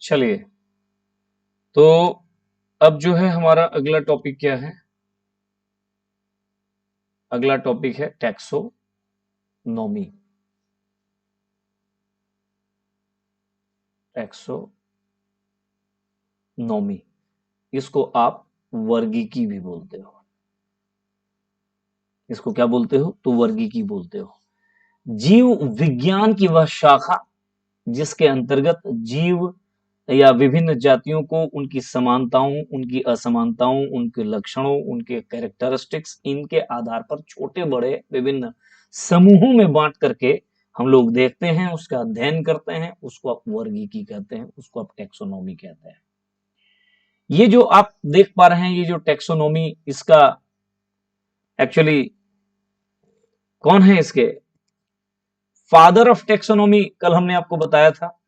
चलिए, तो अब जो है हमारा अगला टॉपिक क्या है? अगला टॉपिक है टैक्सोनॉमी। टैक्सोनॉमी, इसको आप वर्गीकी भी बोलते हो। इसको क्या बोलते हो? तो वर्गीकी बोलते हो। जीव विज्ञान की वह शाखा जिसके अंतर्गत जीव या विभिन्न जातियों को उनकी समानताओं, उनकी असमानताओं, उनके लक्षणों, उनके कैरेक्टरिस्टिक्स, इनके आधार पर छोटे बड़े विभिन्न समूहों में बांट करके हम लोग देखते हैं, उसका अध्ययन करते हैं, उसको आप वर्गीकी कहते हैं, उसको आप टैक्सोनॉमी कहते हैं। ये जो आप देख पा रहे हैं, ये जो टैक्सोनॉमी, इसका एक्चुअली कौन है? इसके फादर ऑफ टैक्सोनॉमी कल हमने आपको बताया था,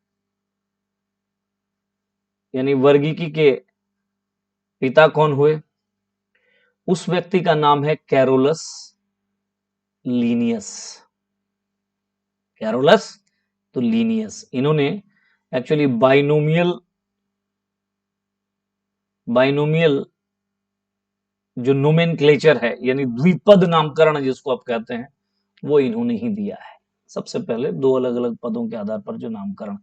यानी वर्गीकी के पिता कौन हुए? उस व्यक्ति का नाम है कैरोलस लीनियस। कैरोलस तो लीनियस। इन्होंने एक्चुअली बाइनोमियल जो नोमेनक्लेचर है, यानी द्विपद नामकरण जिसको आप कहते हैं, वो इन्होंने ही दिया है। सबसे पहले दो अलग अलग पदों के आधार पर जो नामकरण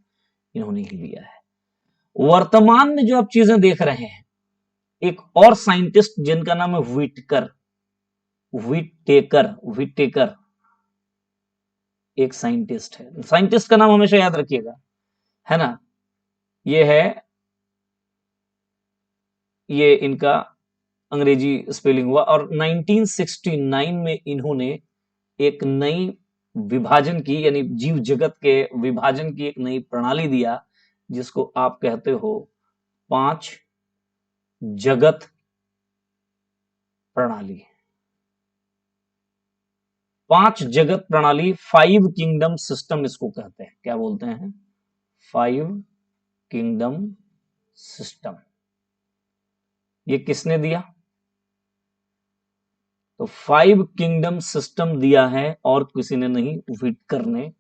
इन्होंने ही दिया है। वर्तमान में जो आप चीजें देख रहे हैं, एक और साइंटिस्ट जिनका नाम है विटेकर एक साइंटिस्ट है। साइंटिस्ट का नाम हमेशा याद रखिएगा, है ना? ये इनका अंग्रेजी स्पेलिंग हुआ। और 1969 में इन्होंने एक नई विभाजन की, यानी जीव जगत के विभाजन की एक नई प्रणाली दिया, जिसको आप कहते हो 5 जगत प्रणाली। 5 जगत प्रणाली, 5 किंगडम सिस्टम इसको कहते हैं। क्या बोलते हैं? 5 किंगडम सिस्टम। ये किसने दिया? तो 5 किंगडम सिस्टम दिया है और किसी ने नहीं, व्हिटकर ने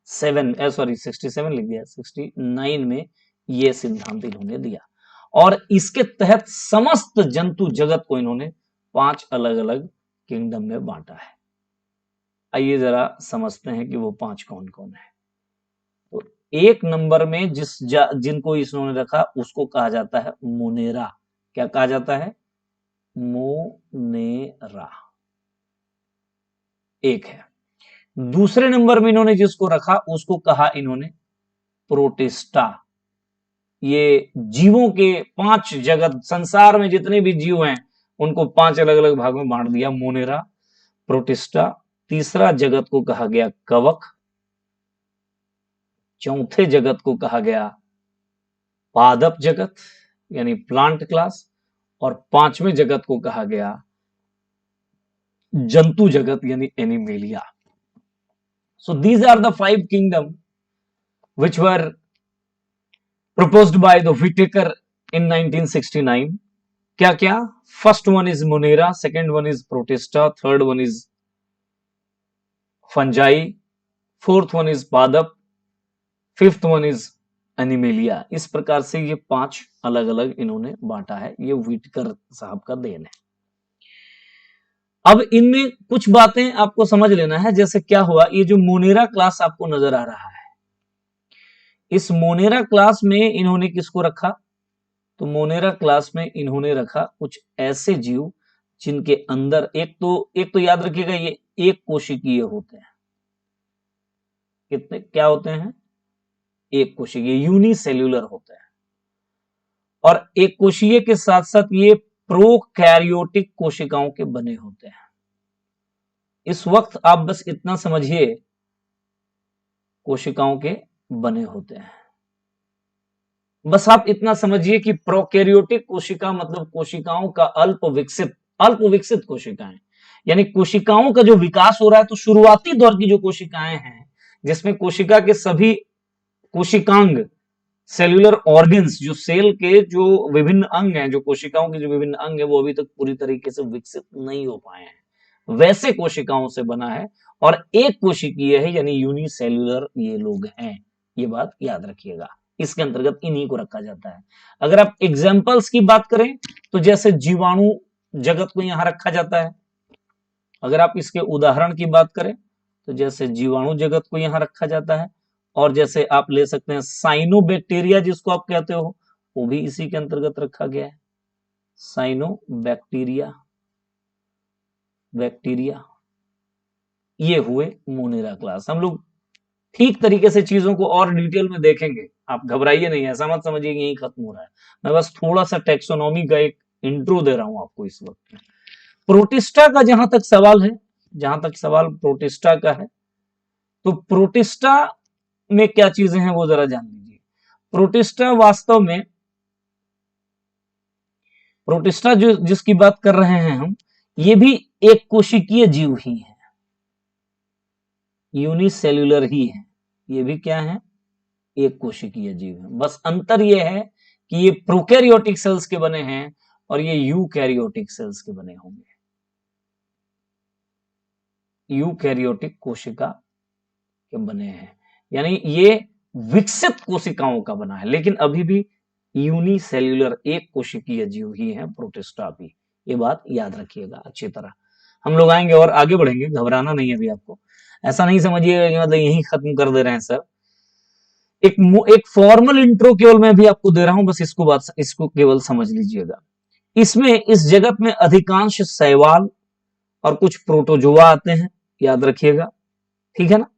67 लिख दिया, 69 में ये सिद्धांत इन्होंने दिया। और इसके तहत समस्त जंतु जगत को इन्होंने 5 अलग अलग किंगडम में बांटा है। आइए जरा समझते हैं कि वो 5 कौन कौन है। तो 1 नंबर में जिनको इन्होंने रखा, उसको कहा जाता है मोनेरा। क्या कहा जाता है? मोनेरा एक है। दूसरे नंबर में इन्होंने जिसको रखा, उसको कहा इन्होंने प्रोटिस्टा। ये जीवों के 5 जगत, संसार में जितने भी जीव हैं उनको 5 अलग अलग भागों में बांट दिया, मोनेरा, प्रोटिस्टा। तीसरा जगत को कहा गया कवक। चौथे जगत को कहा गया पादप जगत, यानी प्लांट क्लास। और 5वें जगत को कहा गया जंतु जगत, यानी animalia. So these are the 5 kingdom which were proposed by the Whittaker in 1969. क्या क्या? First one is Monera, second one is Protista, third one is fungi, fourth one is पादप, fifth one is एनिमेलिया। इस प्रकार से ये 5 अलग अलग इन्होंने बांटा है। ये व्हिटकर साहब का देन है। अब इनमें कुछ बातें आपको समझ लेना है। जैसे क्या हुआ, ये जो मोनेरा क्लास आपको नजर आ रहा है, इस मोनेरा क्लास में इन्होंने किसको रखा? तो मोनेरा क्लास में इन्होंने रखा कुछ ऐसे जीव जिनके अंदर एक तो याद रखिएगा, ये एक कोशिकीय होते हैं। कितने क्या होते हैं? एक कोशिकीय, यूनिसेल्यूलर होते हैं। और एक कोशिकीय के साथ साथ ये प्रोकैरियोटिक कोशिकाओं के बने होते हैं। इस वक्त आप बस इतना समझिए, कोशिकाओं के बने होते हैं। बस आप इतना समझिए कि प्रोकैरियोटिक कोशिका मतलब कोशिकाओं का अल्प विकसित कोशिकाएं, यानी कोशिकाओं का जो विकास हो रहा है, तो शुरुआती दौर की जो कोशिकाएं हैं, जिसमें कोशिका के सभी कोशिकांग, सेल्यूलर ऑर्गन्स, जो सेल के जो विभिन्न अंग हैं, जो कोशिकाओं के जो विभिन्न अंग हैं, वो अभी तक पूरी तरीके से विकसित नहीं हो पाए हैं, वैसे कोशिकाओं से बना है। और एक कोशिकीय है, यानी यूनिसेल्यूलर ये लोग हैं। ये बात याद रखिएगा। इसके अंतर्गत इन्हीं को रखा जाता है। अगर आप एग्जाम्पल्स की बात करें तो जैसे जीवाणु जगत को यहां रखा जाता है। अगर आप इसके उदाहरण की बात करें तो जैसे जीवाणु जगत को यहां रखा जाता है, और जैसे आप ले सकते हैं साइनोबैक्टीरिया जिसको आप कहते हो, वो भी इसी के अंतर्गत रखा गया है। साइनोबैक्टीरिया, बैक्टीरिया, ये हुए मोनेरा क्लास। हम लोग ठीक तरीके से चीजों को और डिटेल में देखेंगे, आप घबराइए नहीं, ऐसा मत समझिए कि यही खत्म हो रहा है। मैं बस थोड़ा सा टेक्सोनॉमी का एक इंट्रो दे रहा हूं आपको इस वक्त। प्रोटिस्टा का जहां तक सवाल है, जहां तक सवाल प्रोटिस्टा का है, तो प्रोटिस्टा में क्या चीजें हैं वो जरा जान लीजिए। प्रोटिस्टा वास्तव में, प्रोटिस्टा जो जिसकी बात कर रहे हैं हम, ये भी एक कोशिकीय जीव ही है, यूनिसेल्युलर ही है। ये भी क्या है, एक कोशिकीय जीव है। बस अंतर ये है कि ये प्रोकैरियोटिक सेल्स के बने हैं और ये यूकैरियोटिक सेल्स के बने होंगे, यूकैरियोटिक कोशिका के बने हैं, यानी ये विकसित कोशिकाओं का बना है, लेकिन अभी भी यूनिसेल्युलर एक कोशिकीय जीव ही है प्रोटिस्टा भी। ये बात याद रखिएगा अच्छी तरह। हम लोग आएंगे और आगे बढ़ेंगे, घबराना नहीं है अभी आपको, ऐसा नहीं समझिएगा कि मतलब यही खत्म कर दे रहे हैं सर। एक फॉर्मल इंट्रो केवल मैं भी आपको दे रहा हूं, बस इसको केवल समझ लीजिएगा। इसमें इस जगत में अधिकांश शैवाल और कुछ प्रोटोजोआ आते हैं, याद रखिएगा, ठीक है ना।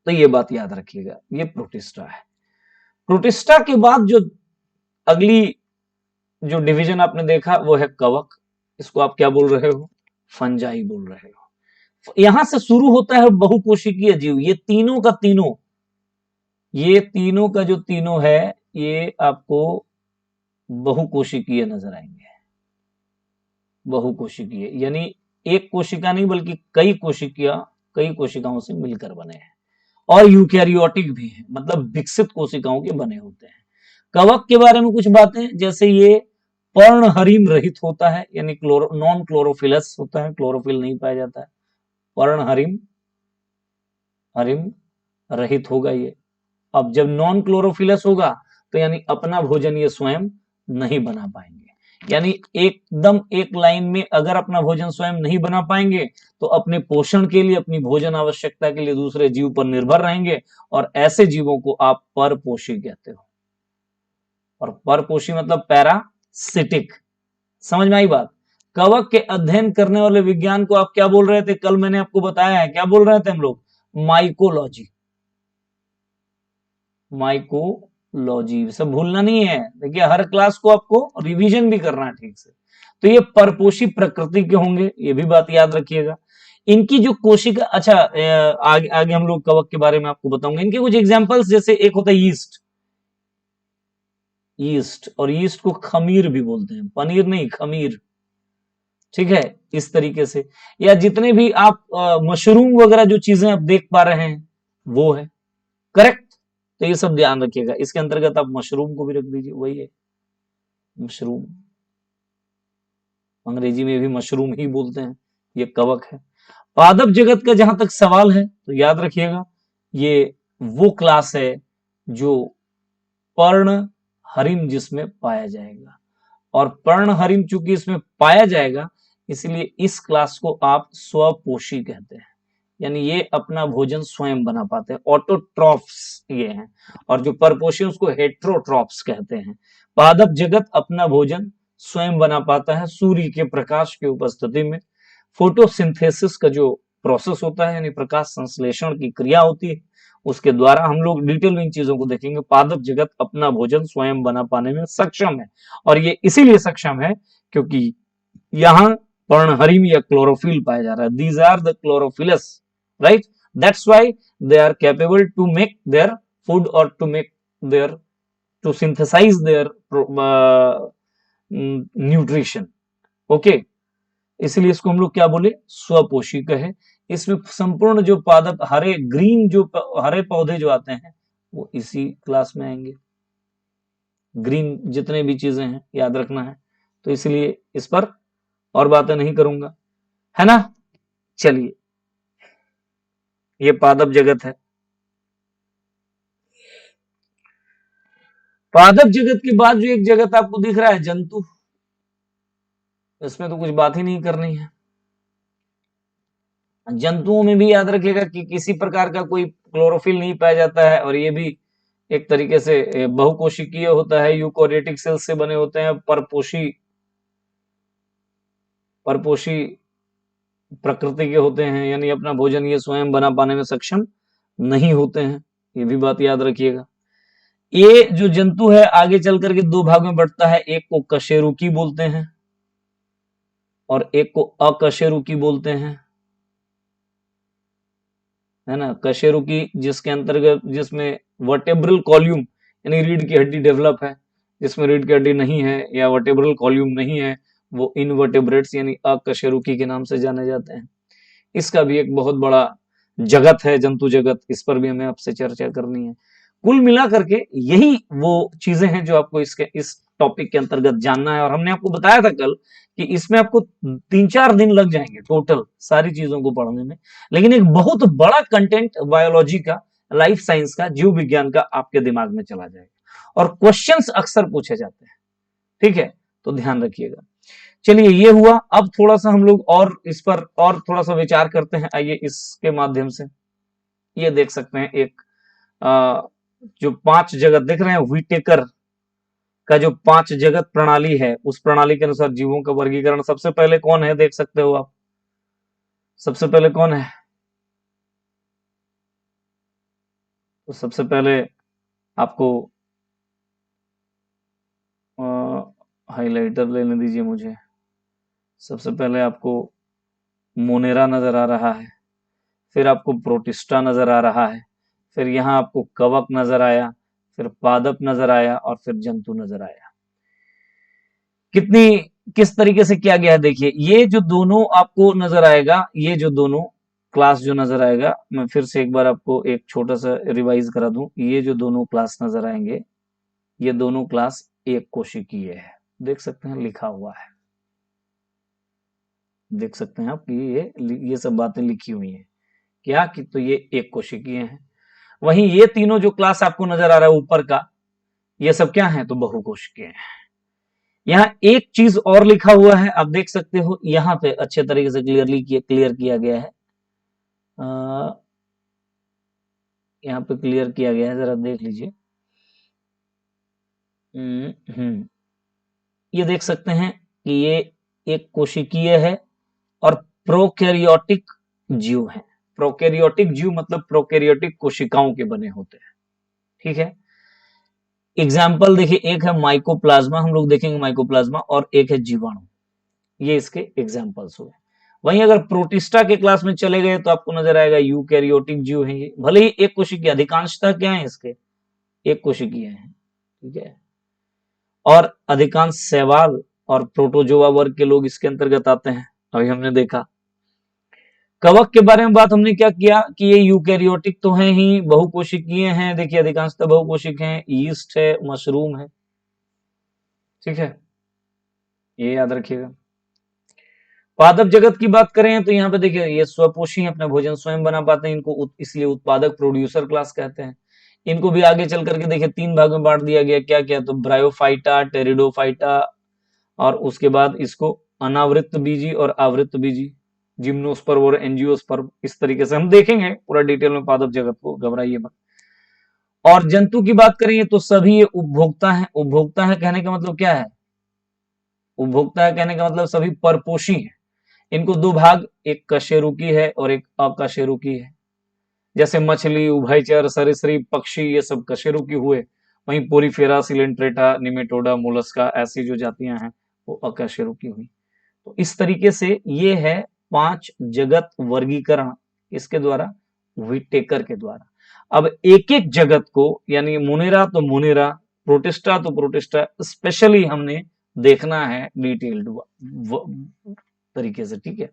तो ये बात याद रखिएगा, ये प्रोटिस्टा है। प्रोटिस्टा के बाद जो अगली जो डिवीजन आपने देखा वो है कवक। इसको आप क्या बोल रहे हो, फंजाई बोल रहे हो। यहां से शुरू होता है बहुकोशिकीय जीव। ये तीनों का तीनों, ये तीनों का जो तीनों है, ये आपको बहुकोशिकीय नजर आएंगे। बहुकोशिकीय यानी एक कोशिका नहीं बल्कि कई कोशिकाओं से मिलकर बने हैं, और यूकैरियोटिक भी हैं, मतलब विकसित कोशिकाओं के बने होते हैं। कवक के बारे में कुछ बातें, जैसे ये पर्णहरिम रहित होता है, यानी नॉन क्लोरोफिलस होता है, क्लोरोफिल नहीं पाया जाता है। पर्णहरिम हरिम रहित होगा ये। अब जब नॉन क्लोरोफिलस होगा तो यानी अपना भोजन ये स्वयं नहीं बना पाएंगे, यानी एकदम एक लाइन में अगर अपना भोजन स्वयं नहीं बना पाएंगे तो अपने पोषण के लिए, अपनी भोजन आवश्यकता के लिए दूसरे जीव पर निर्भर रहेंगे, और ऐसे जीवों को आप परपोषी कहते हो। और परपोषी मतलब पैरासिटिक, समझ में आई बात। कवक के अध्ययन करने वाले विज्ञान को आप क्या बोल रहे थे, कल मैंने आपको बताया है, क्या बोल रहे थे हम लोग, माइकोलॉजी। माइकोलॉजी सब भूलना नहीं है, देखिए हर क्लास को आपको रिवीजन भी करना है ठीक से। तो ये परपोषी प्रकृति के होंगे, ये भी बात याद रखिएगा। इनकी जो कोशिका, अच्छा आगे आगे हम लोग कवक के बारे में आपको बताऊंगे। इनके कुछ एग्जांपल्स, जैसे एक होता है यीस्ट, यीस्ट, और यीस्ट को खमीर भी बोलते हैं, पनीर नहीं खमीर, ठीक है, इस तरीके से। या जितने भी आप मशरूम वगैरह जो चीजें आप देख पा रहे हैं वो है, करेक्ट। तो ये सब ध्यान रखिएगा, इसके अंतर्गत आप मशरूम को भी रख दीजिए, वही है मशरूम, अंग्रेजी में भी मशरूम ही बोलते हैं, ये कवक है। पादप जगत का जहां तक सवाल है तो याद रखिएगा, ये वो क्लास है जो पर्ण हरिम जिसमें पाया जाएगा, और पर्ण हरिम चूंकि इसमें पाया जाएगा इसलिए इस क्लास को आप स्वपोषी कहते हैं, यानी ये अपना भोजन स्वयं बना पाते हैं, ऑटोट्रॉफ्स ये हैं। और जो परपोषी उसको हेट्रोट्रॉफ्स कहते हैं। पादप जगत अपना भोजन स्वयं बना पाता है सूर्य के प्रकाश की उपस्थिति में। फोटोसिंथेसिस का जो प्रोसेस होता है, यानी प्रकाश संश्लेषण की क्रिया होती है, उसके द्वारा हम लोग डिटेल में इन चीजों को देखेंगे। पादप जगत अपना भोजन स्वयं बना पाने में सक्षम है, और ये इसीलिए सक्षम है क्योंकि यहाँ पर्णहरिम या क्लोरोफिल पाया जा रहा है। These are the chlorophylls, right? That's why they are capable to make their food or to synthesize their nutrition. Okay? इसलिए इसको हम लोग क्या बोले, स्वपोषी कहे। इसमें संपूर्ण जो पादप हरे ग्रीन जो हरे पौधे जो आते हैं वो इसी क्लास में आएंगे। ग्रीन जितने भी चीजें हैं याद रखना है, तो इसलिए इस पर और बातें नहीं करूंगा, है ना। चलिए, ये पादप जगत है। पादप जगत के बाद जो एक जगत आपको दिख रहा है जंतु, इसमें तो कुछ बात ही नहीं करनी है। जंतुओं में भी याद रखिएगा कि किसी प्रकार का कोई क्लोरोफिल नहीं पाया जाता है, और ये भी एक तरीके से बहुकोशिकीय होता है, यूकोरियोटिक सेल्स से बने होते हैं, परपोषी प्रकृति के होते हैं, यानी अपना भोजन ये स्वयं बना पाने में सक्षम नहीं होते हैं, ये भी बात याद रखिएगा। ये जो जंतु है आगे चल करके दो भाग में बढ़ता है, एक को कशेरुकी बोलते हैं और एक को अकशेरुकी बोलते हैं, है ना। कशेरुकी जिसके अंतर्गत, जिसमें वर्टेब्रल कॉल्यूम यानी रीढ़ की हड्डी डेवलप है, जिसमें रीढ़ की हड्डी नहीं है या वर्टेब्रल कॉल्यूम नहीं है, वो इनवर्टेब्रेट्स यानी अकशेरुकी के नाम से जाने जाते हैं। इसका भी एक बहुत बड़ा जगत है, जंतु जगत, इस पर भी हमें आपसे चर्चा करनी है। कुल मिला करके यही वो चीजें हैं जो आपको इस टॉपिक के अंतर्गत जानना है, और हमने आपको बताया था कल कि इसमें आपको 3-4 दिन लग जाएंगे टोटल सारी चीजों को पढ़ने में, लेकिन एक बहुत बड़ा कंटेंट बायोलॉजी का, लाइफ साइंस का, जीव विज्ञान का आपके दिमाग में चला जाएगा, और क्वेश्चंस अक्सर पूछे जाते हैं, ठीक है, तो ध्यान रखिएगा। चलिए ये हुआ, अब थोड़ा सा हम लोग और इस पर और थोड़ा सा विचार करते हैं। आइए इसके माध्यम से ये देख सकते हैं, एक जो 5 जगत देख रहे हैं, व्हिटेकर का जो 5 जगत प्रणाली है, उस प्रणाली के अनुसार जीवों का वर्गीकरण सबसे पहले कौन है, देख सकते हो आप, सबसे पहले कौन है? तो सबसे पहले आपको हाइलाइटर लेने दीजिए मुझे। सबसे पहले आपको मोनेरा नजर आ रहा है, फिर आपको प्रोटिस्टा नजर आ रहा है, फिर यहाँ आपको कवक नजर आया, फिर पादप नजर आया, और फिर जंतु नजर आया। किस तरीके से किया गया है देखिए, ये जो दोनों आपको नजर आएगा, ये जो दोनों क्लास जो नजर आएगा, मैं फिर से एक बार आपको एक छोटा सा रिवाइज करा दूं, ये जो दोनों क्लास नजर आएंगे, ये दोनों क्लास एक कोशिकीय है, देख सकते हैं लिखा हुआ है, देख सकते हैं आप कि ये सब बातें लिखी हुई हैं क्या, कि तो ये एक कोशिकीय है। वहीं ये तीनों जो क्लास आपको नजर आ रहा है ऊपर का, ये सब क्या है, तो बहुकोशिकीय है। यहाँ एक चीज और लिखा हुआ है, आप देख सकते हो, यहाँ पे अच्छे तरीके से क्लियर किया गया है, यहाँ पे क्लियर किया गया है, जरा देख लीजिए। ये देख सकते हैं कि ये एक कोशिकीय है और प्रोकैरियोटिक जीव है। प्रोकैरियोटिक जीव मतलब प्रोकैरियोटिक कोशिकाओं के बने होते हैं, ठीक है। एग्जाम्पल देखिए, एक है माइकोप्लाज्मा, हम लोग देखेंगे माइकोप्लाज्मा, और एक है जीवाणु, ये इसके एग्जाम्पल्स हुए। वहीं अगर प्रोटिस्टा के क्लास में चले गए तो आपको नजर आएगा यूकैरियोटिक जीव है ये, भले ही एक कोशिकीय, अधिकांशतः क्या है इसके, एक कोशिकीय है, ठीक है। और अधिकांश शैवाल और प्रोटोजोआ वर्ग के लोग इसके अंतर्गत आते हैं, अभी हमने देखा। कवक के बारे में बात हमने क्या किया कि ये यूकैरियोटिक तो है ही, बहुकोशिकीय हैं, देखिए अधिकांशतः बहुकोशिक हैं, यीस्ट है, मशरूम है, ठीक है, ये याद रखिएगा। पादप जगत की बात करें तो यहाँ पे देखिए, ये स्वपोषी हैं, अपना भोजन स्वयं बना पाते हैं, इनको इसलिए उत्पादक प्रोड्यूसर क्लास कहते हैं। इनको भी आगे चल करके देखिए 3 भाग में बांट दिया गया, क्या क्या, तो ब्रायोफाइटा, टेरिडोफाइटा, और उसके बाद इसको अनावृत बीजी और आवृत बीजी, जिम्नोस्पर्म और एंजियोस्पर्म, इस तरीके से हम देखेंगे पूरा डिटेल में पादप जगत को, घबराइए मत। और जंतु की बात करें तो सभी ये उपभोक्ता है। उपभोक्ता है कहने का मतलब क्या है, उपभोक्ता है कहने का मतलब सभी परपोषी है। इनको दो भाग, एक कशेरुकी है और एक अकशेरुकी है। जैसे मछली, उभयचर, सरीसृप, पक्षी, ये सब कशेरुकी हुए, वहीं पोरीफेरा, सिलेंट्रेटा, निमेटोडा, मोलस्का, ऐसी जो जातियां हैं वो अकशेरुकी हुई। तो इस तरीके से ये है 5 जगत वर्गीकरण, इसके द्वारा, व्हिटेकर के द्वारा। अब एक एक जगत को, यानी मोनेरा तो मोनेरा, प्रोटिस्टा तो प्रोटिस्टा, स्पेशली हमने देखना है डिटेल्ड तरीके से, ठीक है।